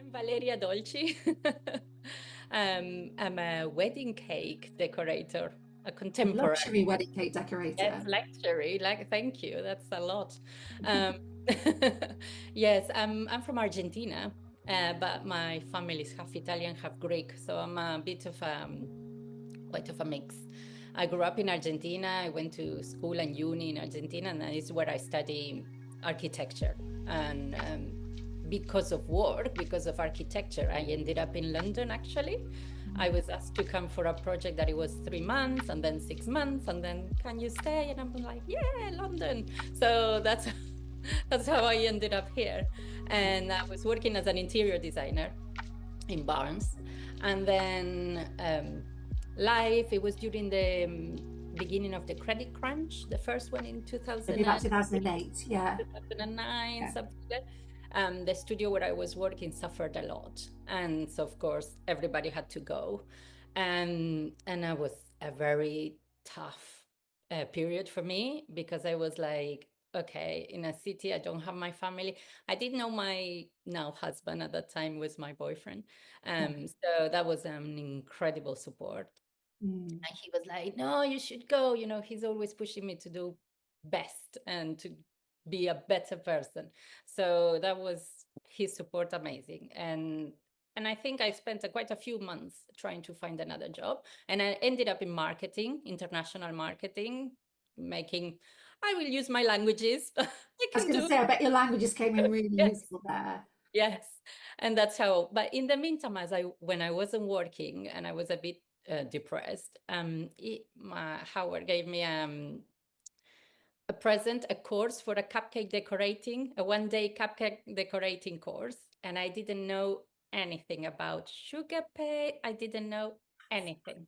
I'm Valeria Dolci. I'm a wedding cake decorator, a A contemporary. luxury wedding cake Yes, decorator. luxury. Like, thank you. That's a lot. Um, yes, I'm from Argentina, but my family is half Italian, half Greek, so I'm a bit of quite of a mix. I grew up in Argentina. I went to school and uni in Argentina, and that is where I study architecture. And because of work, because of architecture, I ended up in London actually. I was asked to come for a project that it was 3 months and then 6 months, and then can you stay? And I'm like, yeah, London. So that's that's how I ended up here. And I was working as an interior designer in Barnes. And then life, it was during the beginning of the credit crunch, the first one in Maybe 2008, about 2008. Yeah. 2009, Yeah. something like that. The studio where I was working suffered a lot. And so, of course, everybody had to go. And it was a very tough period for me because I was like, okay, in a city, I don't have my family. I didn't know my now husband at that time was my boyfriend. Yeah. So that was an incredible support. Mm. And he was like, no, you should go. You know, he's always pushing me to do best and to be a better person. So that was his support amazing. And I think I spent quite a few months trying to find another job. And I ended up in marketing, international marketing, making, I will use my languages. I I was can going to do say, I bet your languages came in really yes. useful there. Yes, and that's how. But in the meantime, when I wasn't working and I was a bit depressed, Howard gave me a present, a course for a cupcake decorating, a 1 day cupcake decorating course, and I didn't know anything about sugar pay. I didn't know anything.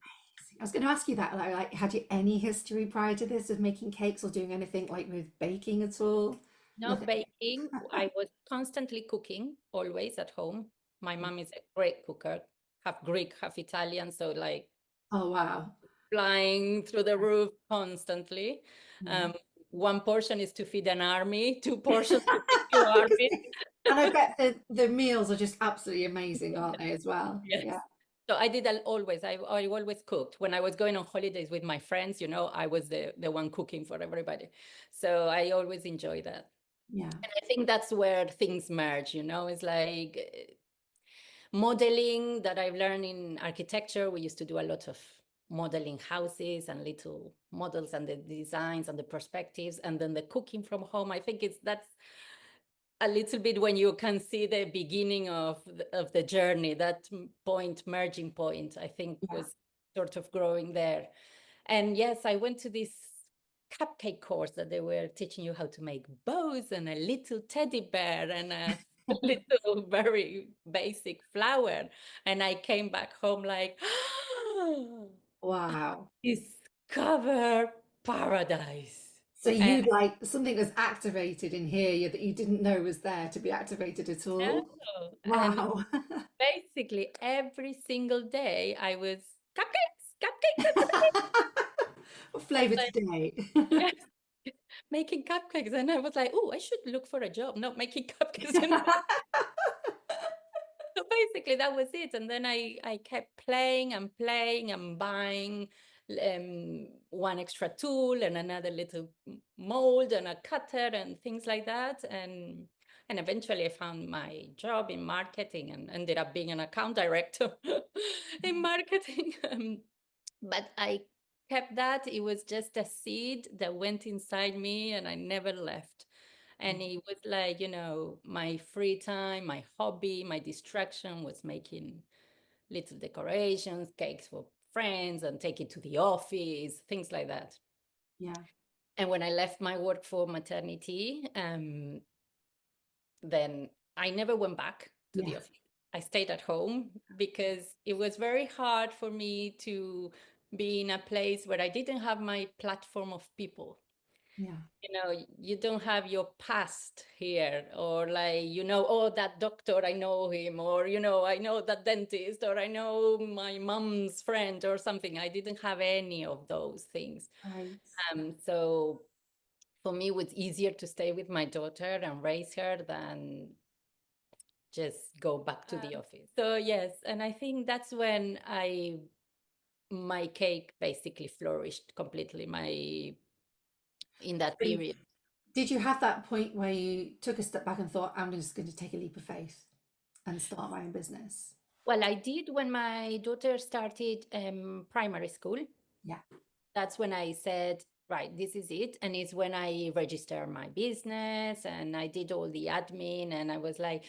I was going to ask you that. Like, had you any history prior to this of making cakes or doing anything like with baking at all? No Nothing. baking. I was constantly cooking, always at home. My mom is a great cooker, half Greek, half Italian, so like Oh, wow. flying through the roof constantly. Yeah. Um, one portion is to feed an army, two portions to feed two I was gonna armies. say- And I bet the meals are just absolutely amazing, aren't they, as well? Yeah. Yes. So I did that always. I always cooked. When I was going on holidays with my friends, you know, I was the one cooking for everybody. So I always enjoy that. Yeah. And I think that's where things merge, you know, it's like modeling that I've learned in architecture. We used to do a lot of modeling houses and little models and the designs and the perspectives, and then the cooking from home. I think that's a little bit when you can see the beginning of the journey, that point, merging point, I think Yeah. was sort of growing there. And yes, I went to this cupcake course that they were teaching you how to make bows and a little teddy bear and a little very basic flower. And I came back home like, Wow. discover paradise. So And you like something that's activated in here that you didn't know was there to be activated at all. no, and Wow. basically every single day I was cupcakes, cupcakes, What flavor like, today? yes, making cupcakes. And I was like, oh, I should look for a job, not making cupcakes. So basically that was it. And then I kept playing and playing and buying one extra tool and another little mold and a cutter and things like that. And eventually I found my job in marketing and ended up being an account director in marketing. But I kept that. It was just a seed that went inside me and I never left. And it was like, you know, my free time, my hobby, my distraction was making little decorations, cakes for friends, and take it to the office, things like that. Yeah. And when I left my work for maternity, then I never went back to the Yeah. office. I stayed at home because it was very hard for me to be in a place where I didn't have my platform of people. Yeah. You know, you don't have your past here, or like, you know, oh, that doctor, I know him, or, you know, I know that dentist, or I know my mom's friend or something. I didn't have any of those things. Right. So for me, it was easier to stay with my daughter and raise her than just go back to the Um, office. So yes, and I think that's when my cake basically flourished completely in that but period. did you have that point where you took a step back and thought, I'm just going to take a leap of faith and start my own business? Well, I did when my daughter started primary school. Yeah. That's when I said, right, this is it. And it's when I registered my business and I did all the admin and I was like,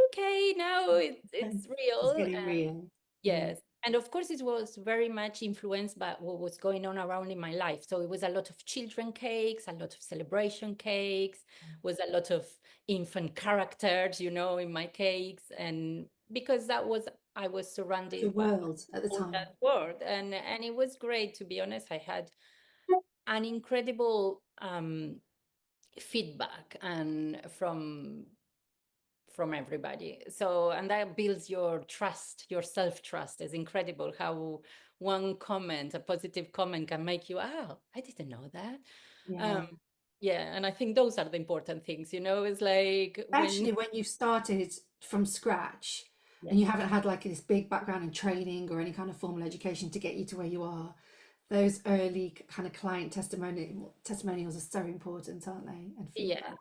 okay, now it's It's real. getting real. Yeah. Yes. And of course, it was very much influenced by what was going on around in my life. So it was a lot of children cakes, a lot of celebration cakes, was a lot of infant characters, in my cakes. And because I was The surrounded by world at the all time. that world. And it was great, to be honest. I had an incredible feedback and from everybody. So, and that builds your trust, your self-trust. Is incredible how one comment, a positive comment, can make you, oh, I didn't know that. Yeah. Um, yeah, and I think those are the important things, it's like when, Especially when you started from scratch and yes, you haven't had like this big background in training or any kind of formal education to get you to where you are. Those early kind of client testimonials are so important, aren't they? And yeah. feedback.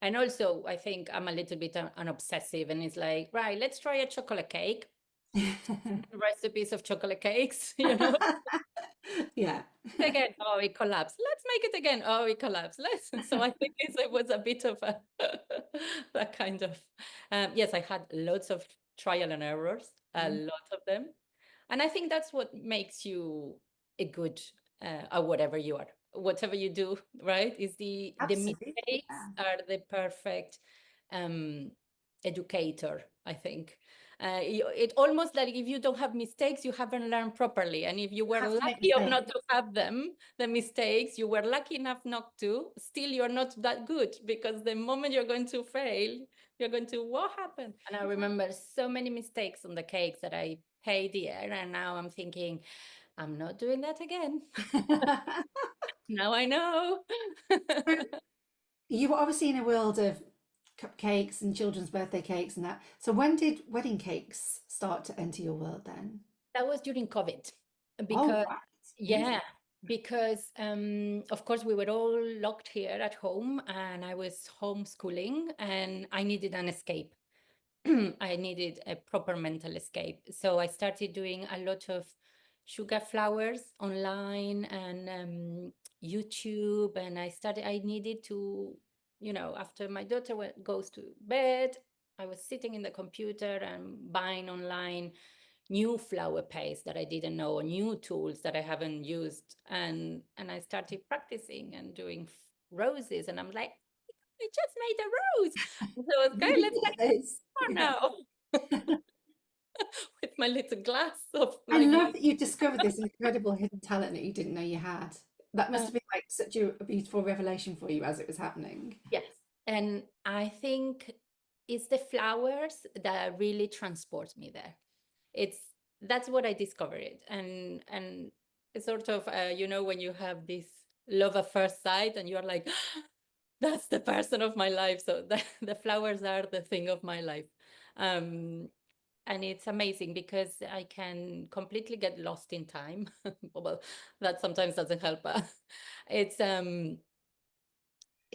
And also, I think I'm a little bit an obsessive, and it's like, right, let's try a chocolate cake, recipes of chocolate cakes, Yeah. again, oh, it collapsed. Let's make it again. Oh, it collapsed. Let's. So I think it was a bit of a that kind of. Yes, I had lots of trial and errors, a Yeah. lot of them, and I think that's what makes you a good or whatever you do. Right? Is the Absolutely. mistakes Yeah. are the perfect um, educator, I think. It almost like if you don't have mistakes, you haven't learned properly. And if you You were have to make lucky of mistakes. not to have them, the mistakes, you were lucky enough not to, still you're not that good because the moment you're going to fail, you're going to, what happened? And I remember so many mistakes on the cakes that I paid dear. And now I'm thinking, I'm not doing that again. Now I know. So you were obviously in a world of cupcakes and children's birthday cakes and that. So when did wedding cakes start to enter your world then? That was during COVID Oh, because, right. yeah, Amazing. because of course we were all locked here at home and I was homeschooling and I needed an escape. I needed a proper mental escape. So I started doing a lot of sugar flowers online and YouTube. And I needed to, after my daughter goes to bed, I was sitting in the computer and buying online new flower paste that I didn't know, new tools that I haven't used. And I started practicing and doing roses. And I'm like, I just made a rose. So, okay, Really let's good at make this. more Yeah. now with my little glass of I like, love that you discovered this incredible hidden talent that you didn't know you had. That must uh, have been like such a beautiful revelation for you as it was happening. yes. And I think it's the flowers that really transport me there. It's That's what I discovered. And it's sort of, when you have this love at first sight and you're like, that's the person of my life. So the flowers are the thing of my life. Um, and it's amazing because I can completely get lost in time. Well, that sometimes doesn't help. But it's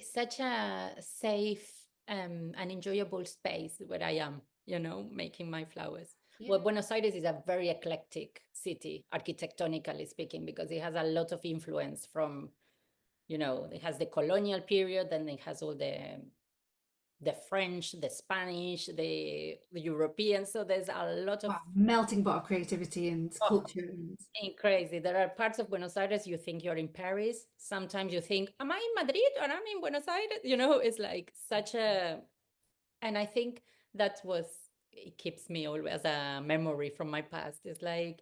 such a safe and enjoyable space where I am, making my flowers. Yeah. Well, Buenos Aires is a very eclectic city, architectonically speaking, because it has a lot of influence from, it has the colonial period, then it has all the French, the Spanish, the European. So there's a lot of Wow, melting pot of creativity and oh, culture and crazy. There are parts of Buenos Aires you think you're in Paris. Sometimes you think, am I in Madrid or I'm in Buenos Aires? It's like such a, and I think it keeps me always a memory from my past. It's like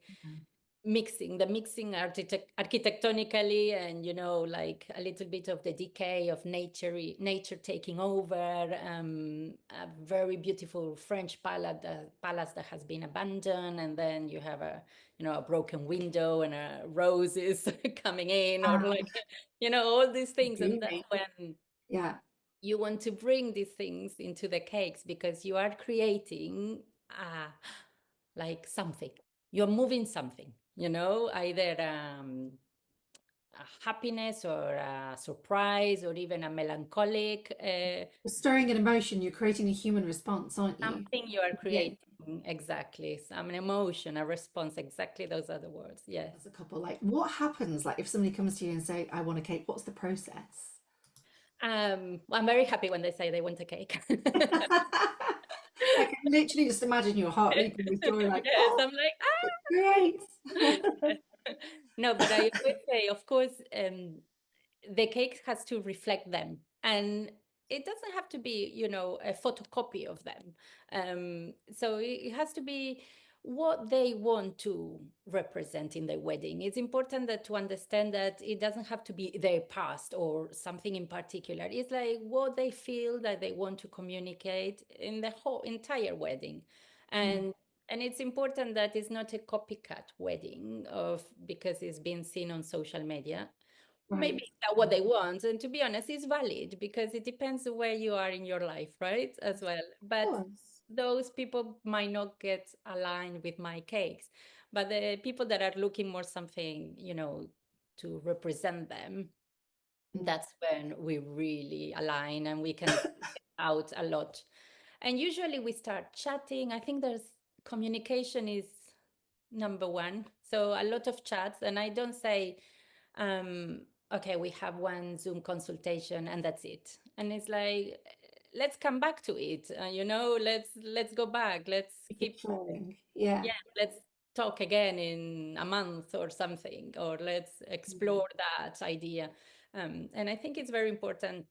mixing architectonically and like a little bit of the decay of nature taking over, a very beautiful French palace that has been abandoned, and then you have a broken window and roses coming in, or wow, like all these things. And that's dreamy. when Yeah. you want to bring these things into the cakes because you are creating like something. You're moving something, either a happiness or a surprise or even a melancholic You're stirring an emotion, you're creating a human response, aren't you? something you are Yeah. creating. Exactly. Some emotion, a response. Exactly, those are the words. Yes. As a couple, like what happens like if somebody comes to you and say, I want a cake, what's the process? I'm very happy when they say they want a cake. I can literally just imagine your heart leaping with joy, like, Yes, oh, I'm like, great. no, but I always say, of course, the cake has to reflect them, and it doesn't have to be, a photocopy of them. So it has to be what they want to represent in their wedding. It's important that to understand that it doesn't have to be their past or something in particular. It's like what they feel that they want to communicate in the whole entire wedding. Yeah, And it's important that it's not a copycat wedding of because it's been seen on social media. Maybe right. that's what they want. And to be honest, it's valid because it depends where you are in your life, right? As well. Of But course. those people might not get aligned with my cakes. But the people that are looking more something, to represent them, Mm. that's when we really align and we can out a lot. And usually we start chatting. I think there's communication is number one. So a lot of chats, and I don't say, okay, we have one Zoom consultation and that's it. And it's like, let's come back to it. Let's go back. Let's Keep it keep, flowing. Yeah. yeah, let's talk again in a month or something, or let's Mm. explore that idea. And I think it's very important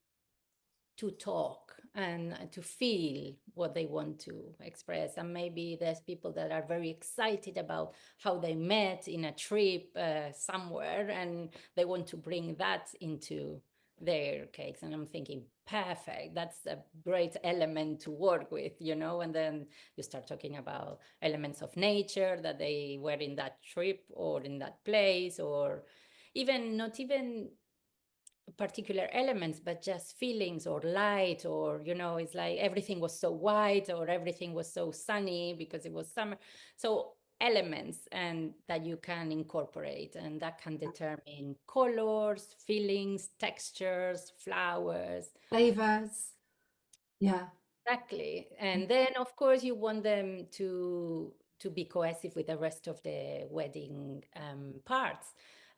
to talk and to feel what they want to express. And maybe there's people that are very excited about how they met in a trip somewhere and they want to bring that into their cakes. And I'm thinking, perfect, that's a great element to work with, and then you start talking about elements of nature that they were in that trip or in that place, or even not even particular elements, but just feelings or light, or, it's like everything was so white or everything was so sunny because it was summer. So elements and that you can incorporate and that can determine colors, feelings, textures, flowers. Flavors. Yeah. Exactly. And then of course you want them to be cohesive with the rest of the wedding parts.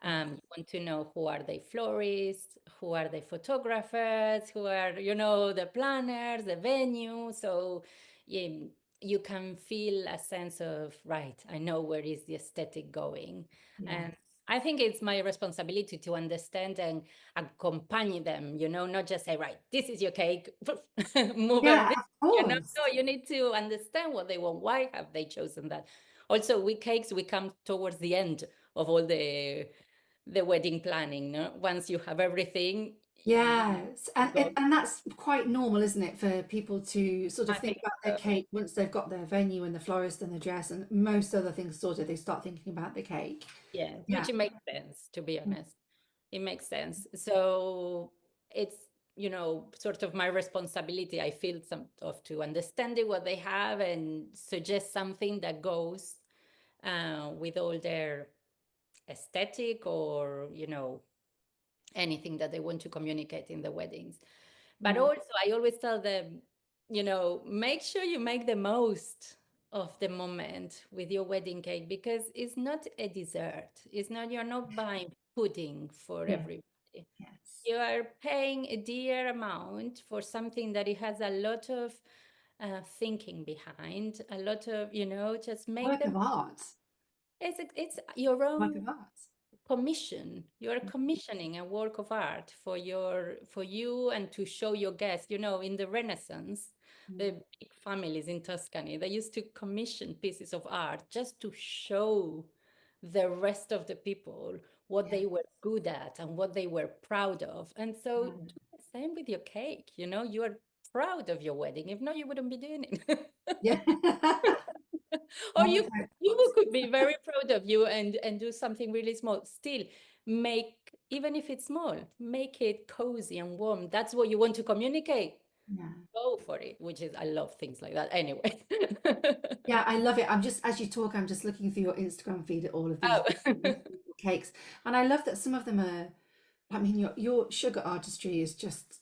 Yes. You want to know who are the florists, who are the photographers, who are, the planners, the venue. So you can feel a sense of, right, I know where is the aesthetic going. And Yes. I think it's my responsibility to understand and accompany them, not just say, right, this is your cake, move Yeah, everything, of course. No, you need to understand what they want. Why have they chosen that? Also, with cakes, we come towards the end of all the wedding planning, no? Once you have everything, Yes, you go, and that's quite normal, isn't it, for people to sort I of think think about their so. cake once they've got their venue and the florist and the dress and most other things sorted, they start thinking about the cake. Yes, Yeah. which it makes sense, to be Mm. honest. It makes sense. So it's, sort of my responsibility, I feel, some of to understanding what they have and suggest something that goes with all their aesthetic or, anything that they want to communicate in the weddings. But Yeah. also, I always tell them, make sure you make the most of the moment with your wedding cake because it's not a dessert. It's not, you're not buying pudding for Yeah. everybody. Yes. You are paying a dear amount for something that it has a lot of thinking behind, a lot of, just make Work them. of art. It's your Work own of art. commission. You're commissioning a work of art for you and to show your guests. In the Renaissance, Mm. the big families in Tuscany, they used to commission pieces of art just to show the rest of the people what Yeah. they were good at and what they were proud of. And so Yeah. do the same with your cake. You are proud of your wedding. If not, you wouldn't be doing it. Yeah. Or Work of you art. could be very proud of you and do something really small. Still, make, even if it's small, make it cozy and warm. That's what you want to communicate. Yeah. Go for it, which is, I love things like that anyway. Yeah, I love it. I'm just, as you talk, I'm just looking through your Instagram feed at all of these Oh. beautiful cakes. And I love that some of them are, I mean, your sugar artistry is just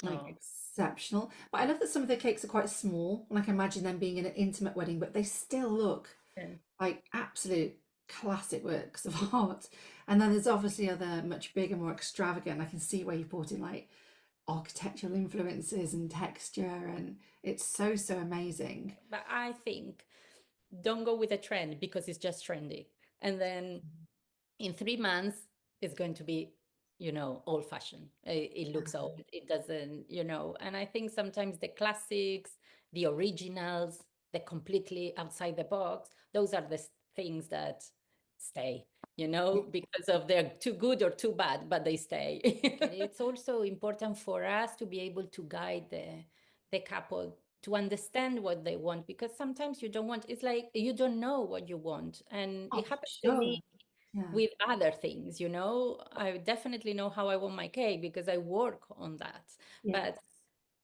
like Oh, exceptional. But I love that some of the cakes are quite small, and I can imagine them being in an intimate wedding, but they still look yeah. like absolute classic works of art. And then there's obviously other much bigger, more extravagant. I can see where you brought in like architectural influences and texture, and it's so, so amazing. But I think don't go with a trend because it's just trendy. And then in 3 months, it's going to be, old fashioned. It looks old. It doesn't, and I think sometimes the classics, the originals, the completely outside the box, those are the things that stay, Yeah. because of they're too good or too bad, but they stay. It's also important for us to be able to guide the couple to understand what they want, because sometimes you don't want, it's like you don't know what you want. And Oh, it for happens to me sure. Yeah. with other things, I definitely know how I want my cake because I work on that. Yes. But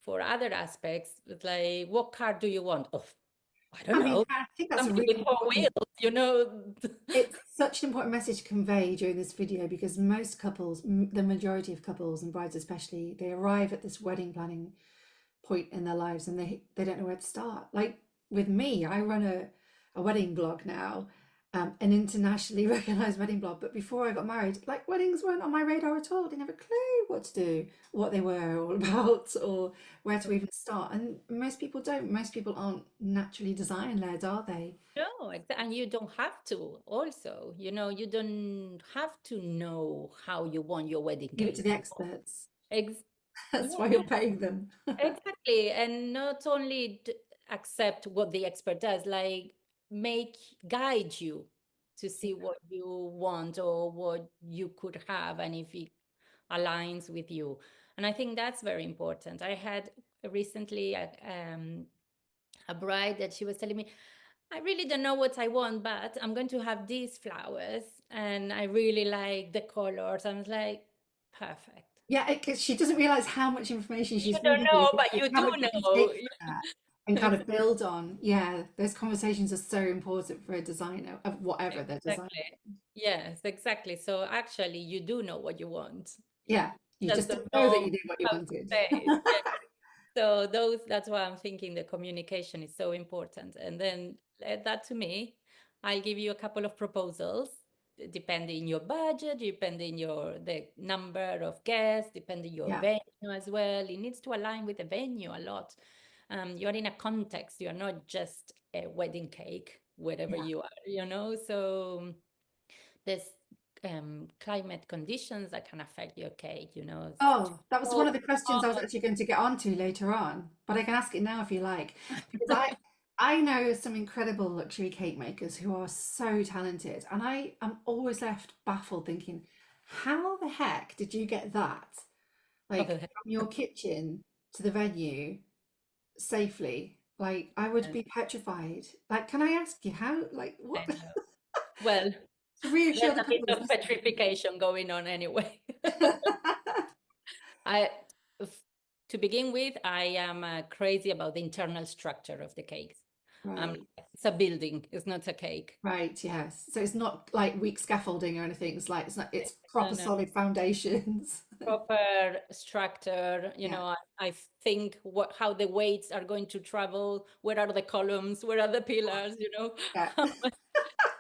for other aspects, it's like, what car do you want? Oh, I don't I mean, know. I think that's a Something really with four important, wheels. it's such an important message to convey during this video because most couples, the majority of couples and brides especially, they arrive at this wedding planning point in their lives and they don't know where to start. Like with me, I run a wedding blog now, an internationally recognized wedding blog. But before I got married, like weddings weren't on my radar at all. I didn't have a clue what to do, what they were all about, or where to even start. And most people don't. Most people aren't naturally design led, are they? No, and you don't have to also, you don't have to know how you want your wedding Leave it to cake. the experts. Ex- That's yeah, why you're paying them. exactly. And not only accept what the expert does, like make guide you to see what you want or what you could have and if it aligns with you. And I think that's very important. I had recently a bride that she was telling me, I really don't know what I want, but I'm going to have these flowers and I really like the colors. I was like, perfect. Yeah, because she doesn't realize how much information You she's don't feeding you know, but and you how do much you can know. take from that and kind of build on. Yeah, those conversations are so important for a designer of whatever they're designing. Exactly. Yes, exactly. So actually, you do know what you want. You Yeah, you just just don't didn't know that know you knew what you how to wanted. say it. Yeah. So that's why I'm thinking the communication is so important. And then let that to me. I'll give you a couple of proposals, depending your budget, depending the number of guests, depending your Yeah. venue as well. It needs to align with the venue a lot. You're in a context. You're not just a wedding cake wherever Yeah. you are. So there's climate conditions that can affect your cake. Oh, that was one Oh, of the questions I was actually going to get onto later on, but I can ask it now if you like, because I know some incredible luxury cake makers who are so talented, and I am always left baffled thinking, how the heck did you get that? Like okay. from your kitchen to the venue safely. Like I would be petrified. Like, can I ask you how, like what? I know. Well, To there's reassure the a bit couples of listening. petrification going on anyway. I, f- to begin with, I am crazy about the internal structure of the cakes. Right, It's a building, it's not a cake. right, yes. So it's not like weak scaffolding or anything. It's like it's No, proper no. solid foundations. Proper structure, Yeah, I think how the weights are going to travel, where are the columns, where are the pillars, yeah.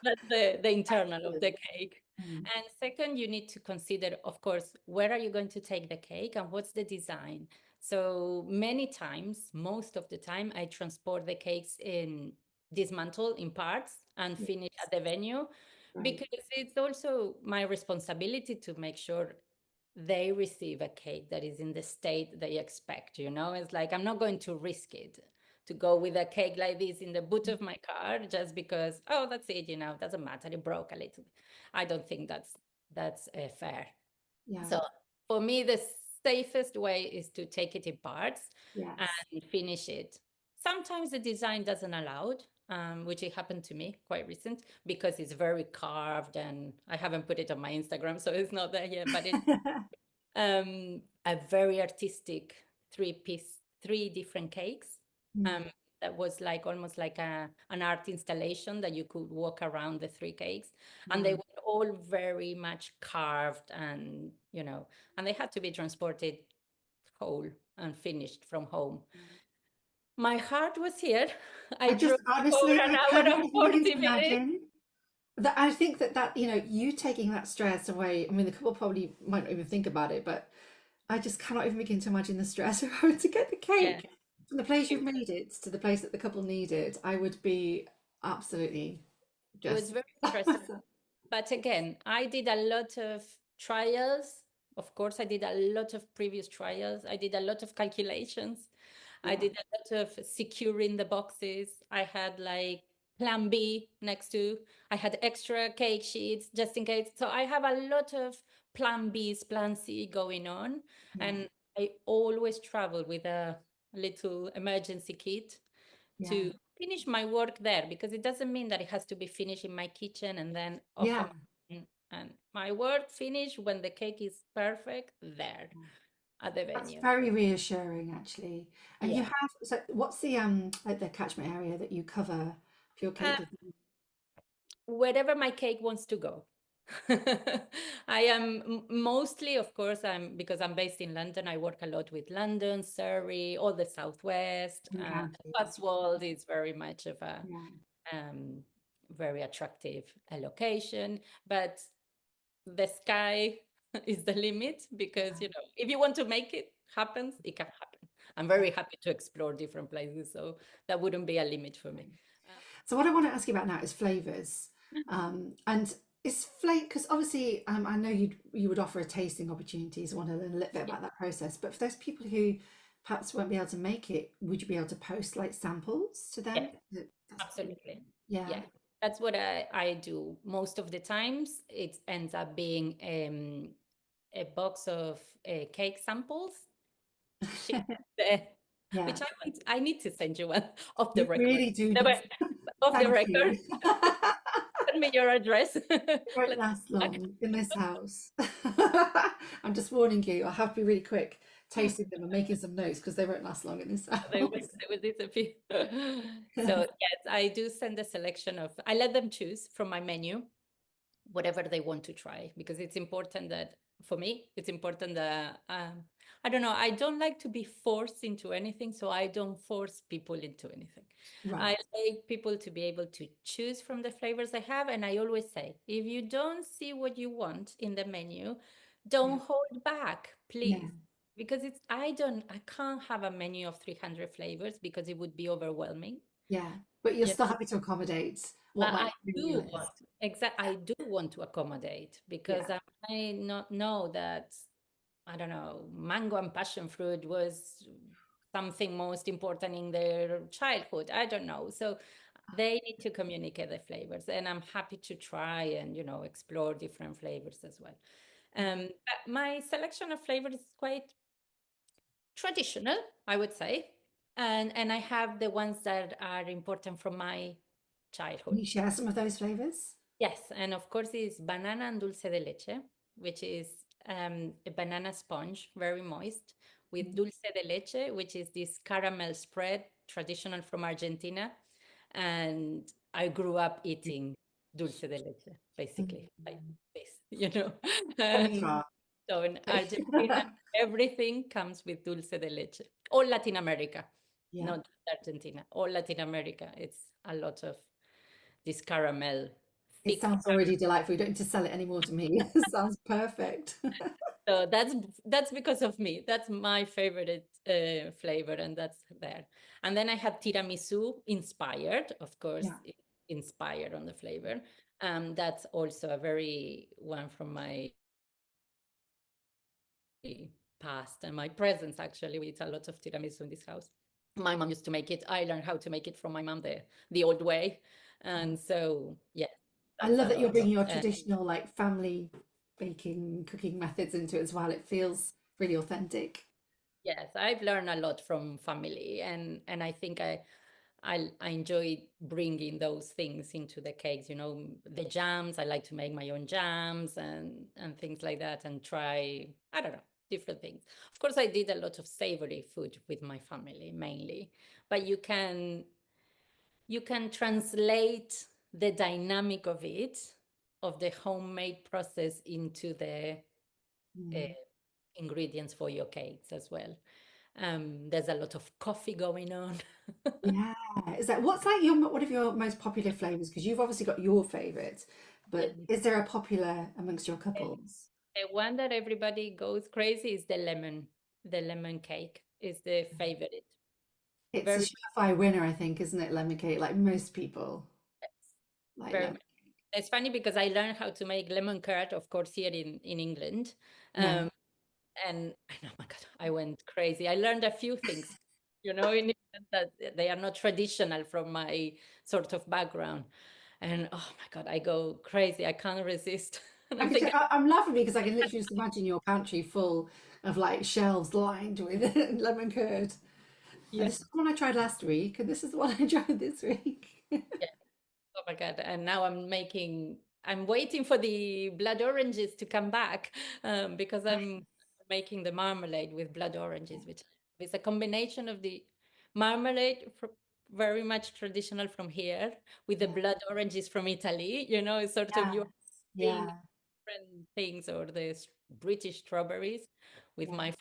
That's the internal of Excellent. the cake. Mm, And second, you need to consider, of course, where are you going to take the cake and what's the design? So many times, most of the time, I transport the cakes in dismantle in parts and yes, finish at the venue right. because it's also my responsibility to make sure they receive a cake that is in the state they expect. It's like I'm not going to risk it to go with a cake like this in the boot of my car just because, oh, that's it, doesn't matter, it broke a little. I don't think that's fair. Yeah, So for me, the safest way is to take it in parts yes. and finish it. Sometimes the design doesn't allow it, which it happened to me quite recent because it's very carved, and I haven't put it on my Instagram, so it's not there yet. But it's a very artistic three different cakes. Mm, Um, that was like almost like an art installation that you could walk around the three cakes, and they wow. were all very much carved, and and they had to be transported whole and finished from home. My heart was here. I I drove just over honestly, an I hour cannot and even begin 40 to minutes. imagine that. I think that, you taking that stress away, I mean, the couple probably might not even think about it, but I just cannot even begin to imagine the stress of having to get the Yeah, cake from the place it you've made it to the place that the couple needed. I would be absolutely was just. very stressful. But again, I did a lot of trials. Of course, I did a lot of previous trials. I did a lot of calculations. I Yeah, did a lot of securing the boxes. I had like plan B next to, I had extra cake sheets just in case. So I have a lot of plan B's, plan C going on. yeah, And I always travel with a little emergency kit yeah, to finish my work there, because it doesn't mean that it has to be finished in my kitchen and then off yeah. and my work finished when the cake is perfect there at the That's venue. very reassuring, actually. And you Yeah. have, so what's the like the catchment area that you cover for your cake Uh, design? Wherever my cake wants to go. I am mostly, of course, because I'm based in London. I work a lot with London, Surrey, all the southwest. In counties. Cotswold is very much of a Yeah, um, very attractive location, but the sky is the limit, because yeah, if you want to make it happen, it can happen. I'm yeah. very happy to explore different places, so that wouldn't be a limit for me. So what I want to ask you about now is flavors. And is flavor, because obviously I know you would offer a tasting opportunity, so I want to learn a little bit Yeah, about that process. But for those people who perhaps won't be able to make it, would you be able to post like samples to them? yes, That's absolutely. yeah, Yeah, that's what I do most of the times. It ends up being a box of cake samples, shipped there, yeah. which I need to send you one off the You record. really do Never- need Off the thank record, you. send me your address. It won't Let's last connect. long in this house. I'm just warning you, I'll have to be really quick tasting them and making some notes because they won't last long in this They house. will, they will disappear. So yes, I do send a selection of, I let them choose from my menu whatever they want to try, because it's important that, for me, it's important that I don't know, I don't like to be forced into anything, so I don't force people into anything. I Right. like people to be able to choose from the flavors I have, and I always say, if you don't see what you want in the menu, Yeah. don't hold back, Yeah. please. Because I can't have a menu of 300 flavors, because it would be overwhelming. Yeah. But you're Yeah. still happy to accommodate what But might be on your list. I do want to accommodate, because Yeah. I may not know that, I don't know, mango and passion fruit was something most important in their childhood. I don't know. So they need to communicate the flavors, and I'm happy to try and, explore different flavors as well. But my selection of flavors is quite traditional, I would say. And I have the ones that are important from my Can childhood. you share some of those flavors? Yes, and of course it's banana and dulce de leche, which is a banana sponge, very moist, with Mm, dulce de leche, which is this caramel spread, traditional from Argentina. And I grew up eating dulce de leche, basically, like mm. this, you know. Probably Um, far. so in Argentina, everything comes with dulce de leche. All Latin America, Yeah. not just Argentina. All Latin America, it's a lot of this caramel, It thick sounds already delightful. You don't need to sell it anymore to me. It sounds perfect. So that's because of me. That's my favorite flavor, and that's there. And then I have tiramisu inspired, of course, Yeah. inspired on the flavor. That's also a very one from my past and my presence. Actually, we eat a lot of tiramisu in this house. My mom used to make it. I learned how to make it from my mom the old way, and so yeah, I that's love a that you're lot. bringing your traditional like family baking, cooking methods into it as well. It feels really authentic. Yes, I've learned a lot from family, and I think I enjoy bringing those things into the cakes, the jams. I like to make my own jams and things like that, and try, I don't know, different things. Of course, I did a lot of savory food with my family mainly, but you can translate the dynamic of it, of the homemade process, into the uh, Mm. ingredients for your cakes as well. There's a lot of coffee going on. Yeah. Is that what's like your one of your most popular flavors? Because you've obviously got your favorites, Yes. but is there a popular amongst your couples? The one that everybody goes crazy is the lemon. The lemon cake is the favorite. It's a Very, surefire winner, I think, isn't it? Lemon cake, like most people like very lemon. much. It's funny because I learned how to make lemon curd, of course, here in England. Yeah. Um, and oh my God, I went crazy. I learned a few things, in England that they are not traditional from my sort of background. And oh my God, I go crazy. I can't resist. And I'm thinking, I'm laughing because I can literally just imagine your pantry full of like shelves lined with lemon curd. And yeah, this is the one I tried last week, and this is the one I tried this week. yeah. Oh my God. And now I'm waiting for the blood oranges to come back, because I'm making the marmalade with blood oranges, which is a combination of the marmalade, very much traditional from here, with the Yeah. blood oranges from Italy. It's sort of Yeah. you're seeing Yeah. different things, or the British strawberries with Yeah. my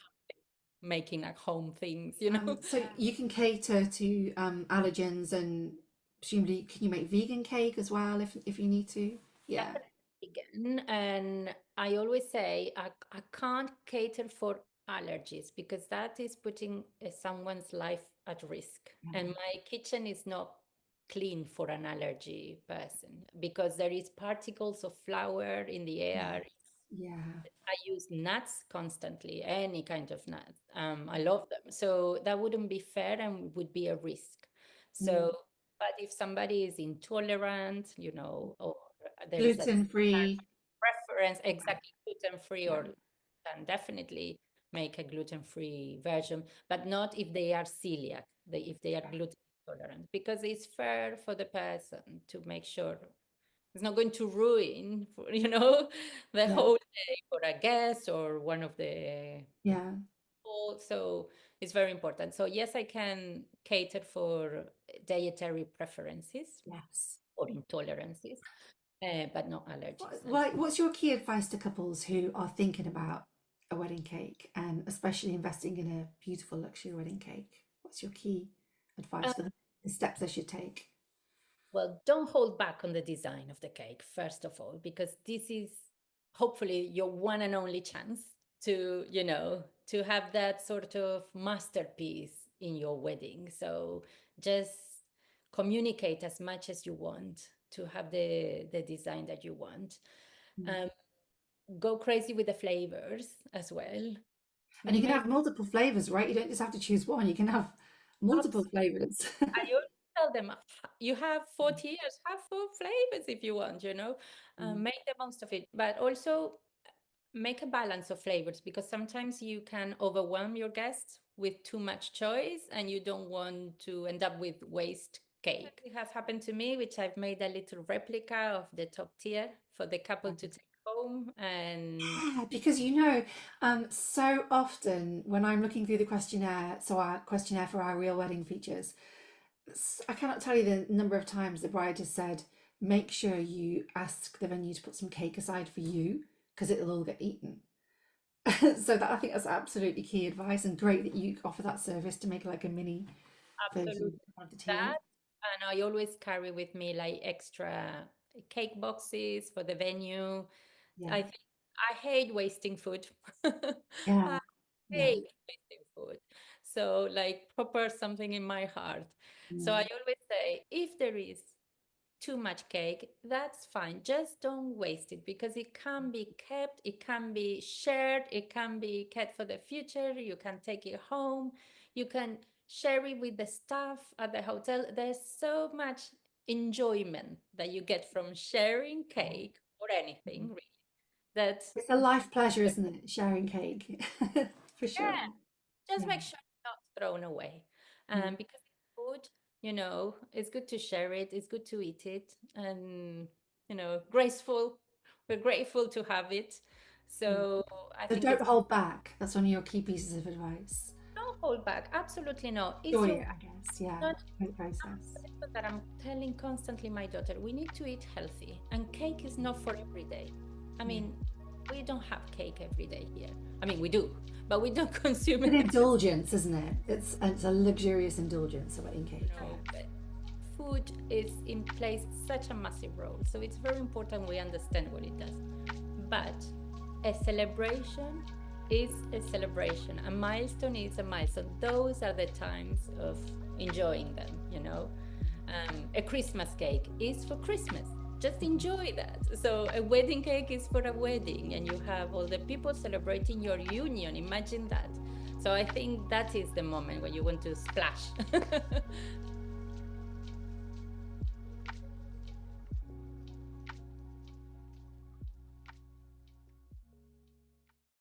making at home things. So you can cater to allergens and presumably can you make vegan cake as well if you need to? Yeah. Vegan, and I always say I can't cater for allergies, because that is putting someone's life at risk. And Yeah. my kitchen is not clean for an allergy person, because there is particles of flour in the Yes. air. Yeah. I use nuts constantly, any kind of nuts. I love them. So that wouldn't be fair and would be a risk. So, Mm. but if somebody is intolerant, or there is a Gluten free. preference, exactly, gluten free, Yeah. or can definitely make a gluten free version, but not if they are celiac, if they are gluten intolerant, because it's fair for the person to make sure it's not going to ruin, the Yeah. whole day for a guest or one of the Yeah. people. So it's very important. So yes, I can cater for dietary preferences Yes. or intolerances, but not allergies. What's your key advice to couples who are thinking about a wedding cake and especially investing in a beautiful luxury wedding cake? What's your key advice for the steps they should take? Well, don't hold back on the design of the cake, first of all, because this is hopefully your one and only chance to have that sort of masterpiece in your wedding. So just communicate as much as you want to have the design that you want. Mm. Um, Go crazy with the flavors as well. And you can Make have multiple flavors, right? You don't just have to choose one. You can have multiple flavors. I always tell them, you have 40 years, have four flavors if you want. Mm. Make the most of it, but also make a balance of flavors, because sometimes you can overwhelm your guests with too much choice and you don't want to end up with waste cake. It has happened to me, which I've made a little replica of the top tier for the couple to take home. And Yeah, because so often when I'm looking through the questionnaire, so our questionnaire for our real wedding features, I cannot tell you the number of times the bride has said, make sure you ask the venue to put some cake aside for you because it'll all get eaten. So that I think that's absolutely key advice and great that you offer that service to make like a mini version absolutely of the tier. that. And I always carry with me like extra cake boxes for the venue. Yeah, I think I hate wasting food. yeah, I yeah. hate wasting food. So like proper something in my heart. So I Mm. always say, if there is too much cake, that's fine. Just don't waste it, because it can be kept, it can be shared, it can be kept for the future. You can take it home, you can share it with the staff at the hotel. There's so much enjoyment that you get from sharing cake or anything, really. That's It's a life pleasure, isn't it? Sharing cake, for sure. yeah, just Yeah. make sure it's not thrown away. Mm. Because it's food, you know, it's good to share it, it's good to eat it, and, you know, graceful. We're grateful to have it. Yeah. So I So think don't it's hold back. That's one of your key pieces of advice. no hold back. Absolutely no. It's Enjoy your it, I guess. Yeah. not Great process. that I'm telling constantly my daughter, we need to eat healthy, and cake is not for every day. I Yeah. mean, we don't have cake every day here. I mean, we do, but we don't consume An it. indulgence, isn't it? It's a luxurious indulgence, a wedding cake. No, Yeah. but food is in plays such a massive role. So it's very important we understand what it does. But a celebration is a celebration. A milestone is a milestone. Those are the times of enjoying them, you know. A Christmas cake is for Christmas. Just enjoy that. So a wedding cake is for a wedding, and you have all the people celebrating your union. Imagine that. So I think that is the moment when you want to splash.